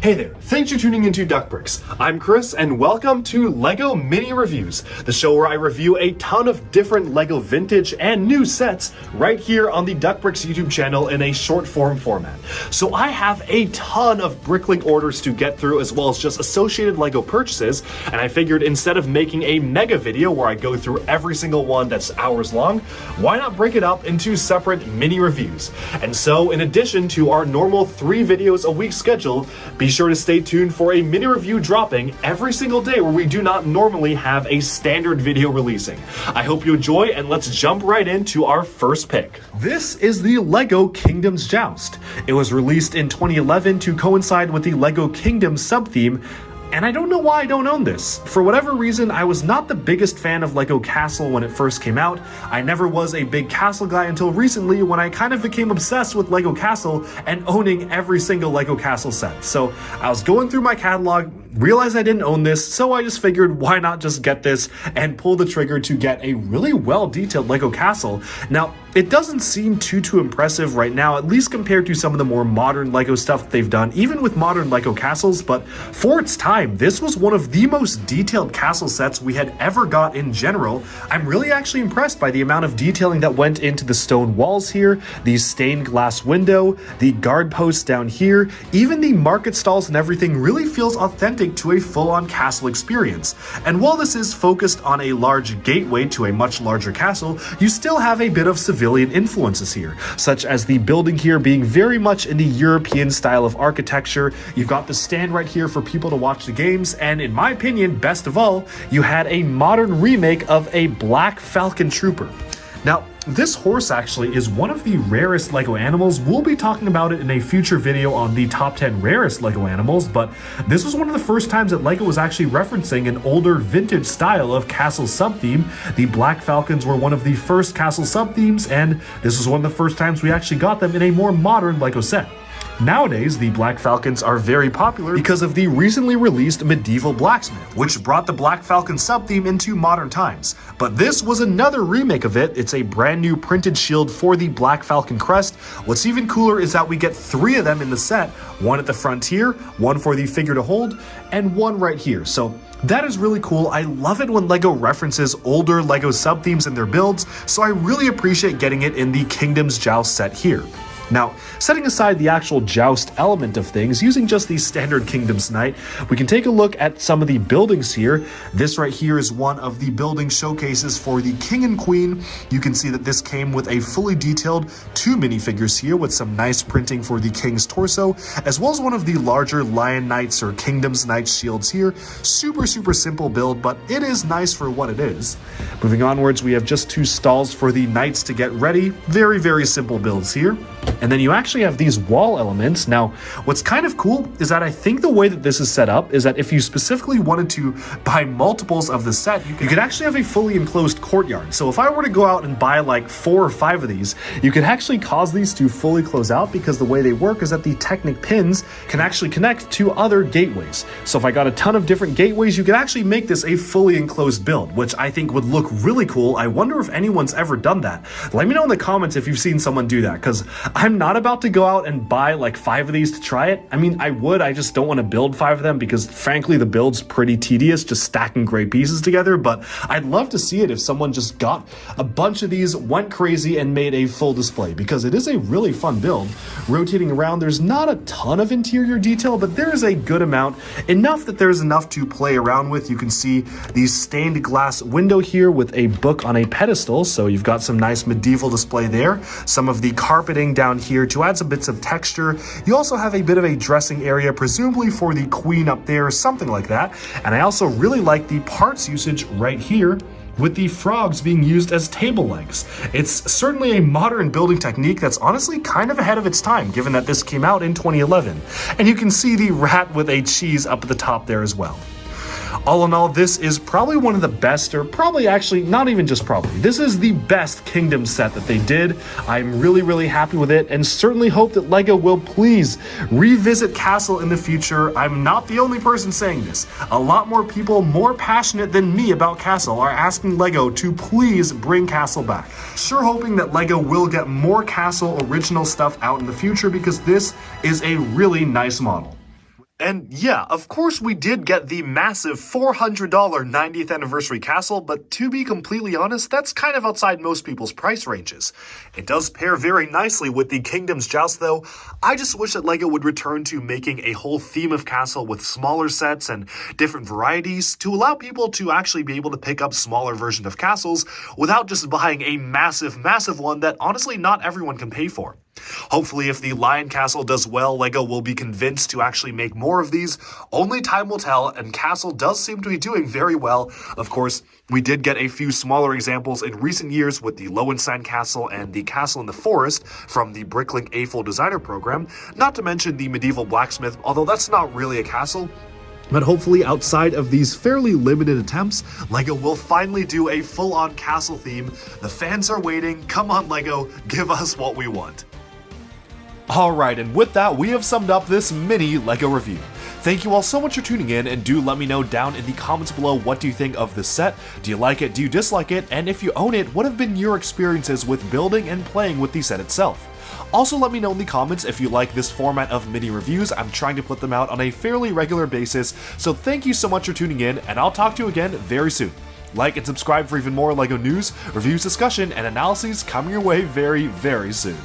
Hey there, thanks for tuning into Duckbricks. I'm Chris and welcome to LEGO Mini Reviews, the show where I review a ton of different LEGO vintage and new sets right here on the Duckbricks YouTube channel in a short form format. So I have a ton of Bricklink orders to get through as well as just associated LEGO purchases, and I figured instead of making a mega video where I go through every single one that's hours long, why not break it up into separate mini reviews? And so in addition to our normal 3 videos a week schedule, be sure to stay tuned for a mini review dropping every single day where we do not normally have a standard video releasing. I hope you enjoy, and let's jump right into our first pick. This is the LEGO Kingdoms Joust. It was released in 2011 to coincide with the LEGO Kingdoms sub-theme, and I don't know why I don't own this. For whatever reason, I was not the biggest fan of LEGO Castle when it first came out. I never was a big Castle guy until recently when I kind of became obsessed with LEGO Castle and owning every single LEGO Castle set. So I was going through my catalog, realized I didn't own this, so I just figured why not just get this and pull the trigger to get a really well-detailed LEGO Castle. Now, it doesn't seem too impressive right now, at least compared to some of the more modern LEGO stuff that they've done, even with modern LEGO castles, but for its time, this was one of the most detailed castle sets we had ever got in general. I'm really actually impressed by the amount of detailing that went into the stone walls here, the stained glass window, the guard posts down here, even the market stalls and everything really feels authentic to a full-on castle experience. And while this is focused on a large gateway to a much larger castle, you still have a bit of civilian influences here, such as the building here being very much in the European style of architecture. You've got the stand right here for people to watch the games, and in my opinion, best of all, you had a modern remake of a Black Falcon Trooper. Now, this horse actually is one of the rarest LEGO animals. We'll be talking about it in a future video on the top 10 rarest LEGO animals, but this was one of the first times that LEGO was actually referencing an older vintage style of castle sub-theme. The Black Falcons were one of the first castle sub-themes, and this was one of the first times we actually got them in a more modern LEGO set. Nowadays, the Black Falcons are very popular because of the recently released Medieval Blacksmith, which brought the Black Falcon sub-theme into modern times. But this was another remake of it. It's a brand new printed shield for the Black Falcon crest. What's even cooler is that we get 3 of them in the set, one at the front here, one for the figure to hold, and one right here. So that is really cool. I love it when LEGO references older LEGO sub-themes in their builds, so I really appreciate getting it in the Kingdoms Joust set here. Now, setting aside the actual Joust element of things, using just the standard Kingdoms Knight, we can take a look at some of the buildings here. This right here is one of the building showcases for the King and Queen. You can see that this came with a fully detailed 2 minifigures here with some nice printing for the King's torso, as well as one of the larger Lion Knights or Kingdoms Knight shields here. Super simple build, but it is nice for what it is. Moving onwards, we have just 2 stalls for the Knights to get ready. Very simple builds here. And then you actually have these wall elements. Now, what's kind of cool is that I think the way that this is set up is that if you specifically wanted to buy multiples of the set, you could actually have a fully enclosed courtyard. So if I were to go out and buy like 4 or 5 of these, you could actually cause these to fully close out, because the way they work is that the Technic pins can actually connect to other gateways. So if I got a ton of different gateways, you could actually make this a fully enclosed build, which I think would look really cool. I wonder if anyone's ever done that. Let me know in the comments if you've seen someone do that, because I'm not about to go out and buy like 5 of these to try it. I mean, I would, I just don't want to build 5 of them because frankly, the build's pretty tedious, just stacking gray pieces together, but I'd love to see it if someone just got a bunch of these, went crazy, and made a full display, because it is a really fun build. Rotating around, there's not a ton of interior detail, but there is a good amount, enough that there's enough to play around with. You can see the stained glass window here with a book on a pedestal, so you've got some nice medieval display there. Some of the carpeting down here to add some bits of texture. You also have a bit of a dressing area, presumably for the Queen up there, something like that. And I also really like the parts usage right here, with the frogs being used as table legs. It's certainly a modern building technique that's honestly kind of ahead of its time, given that this came out in 2011. And you can see the rat with a cheese up at the top there as well. All in all, this is probably one of the best, or probably actually not even just probably, this is the best Kingdom set that they did. I'm really happy with it, and certainly hope that LEGO will please revisit Castle in the future. I'm not the only person saying this. A lot more people more passionate than me about Castle are asking LEGO to please bring Castle back. Sure hoping that LEGO will get more Castle original stuff out in the future, because this is a really nice model. And yeah, of course we did get the massive $400 90th anniversary castle, but to be completely honest, that's kind of outside most people's price ranges. It does pair very nicely with the Kingdom's Joust though. I just wish that LEGO would return to making a whole theme of castle with smaller sets and different varieties to allow people to actually be able to pick up smaller versions of castles without just buying a massive one that honestly not everyone can pay for. Hopefully, if the Lion Castle does well, LEGO will be convinced to actually make more of these. Only time will tell, and Castle does seem to be doing very well. Of course, we did get a few smaller examples in recent years with the Lowenstein Castle and the Castle in the Forest from the Bricklink A-Full Designer program, not to mention the Medieval Blacksmith, although that's not really a castle. But hopefully, outside of these fairly limited attempts, LEGO will finally do a full-on castle theme. The fans are waiting. Come on, LEGO, give us what we want. Alright, and with that, we have summed up this mini LEGO review. Thank you all so much for tuning in, and do let me know down in the comments below what do you think of this set. Do you like it? Do you dislike it? And if you own it, what have been your experiences with building and playing with the set itself? Also, let me know in the comments if you like this format of mini reviews. I'm trying to put them out on a fairly regular basis, so thank you so much for tuning in, and I'll talk to you again very soon. Like and subscribe for even more LEGO news, reviews, discussion, and analyses coming your way very soon.